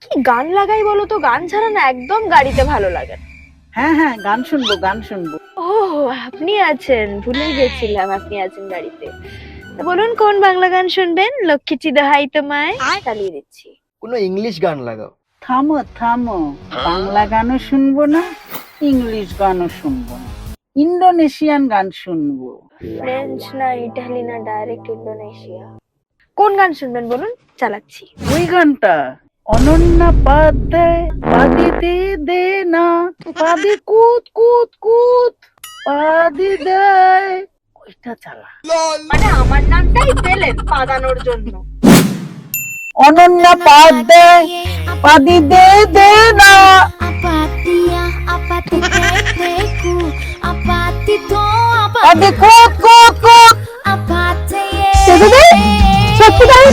কি গান লাগাই বলো তো, গান ছাড়া না একদম গাড়িতে ভালো লাগে না। হ্যাঁ হ্যাঁ, গান শুনবো গান শুনবো। ও, আপনি আছেন, ভুলে গেছিলাম আপনি আছেন গাড়িতে। তা বলুন কোন বাংলা গান শুনবেন? লক্ষ্মীটি দোহাই তোমায় চালিয়ে দিচ্ছি। কোনো ইংলিশ গান লাগাও। থামো থামো, বাংলা গানও শুনবো না, ইংলিশ গানও শুনবো না, ইন্দোনেশিয়ান গান শুনবো। ফ্রেঞ্চ না ইটালি না ডাইরেক্ট ইন্দোনেশিয়া। কোন গান শুনবেন বলুন, চালাচ্ছি। ওই গানটা, অনন্যা পাদ দেয় পাদি দে দে না, পাদি কুত কুত কুত, পাদি দেয়, ওইটা চালা। মানে আমার নামটাই পেলেন পাদানোর জন্য। অনন্যা পাদ দেয় পাদি দে দে না। পাদি কুত কুত কুত। সত্যি তাই,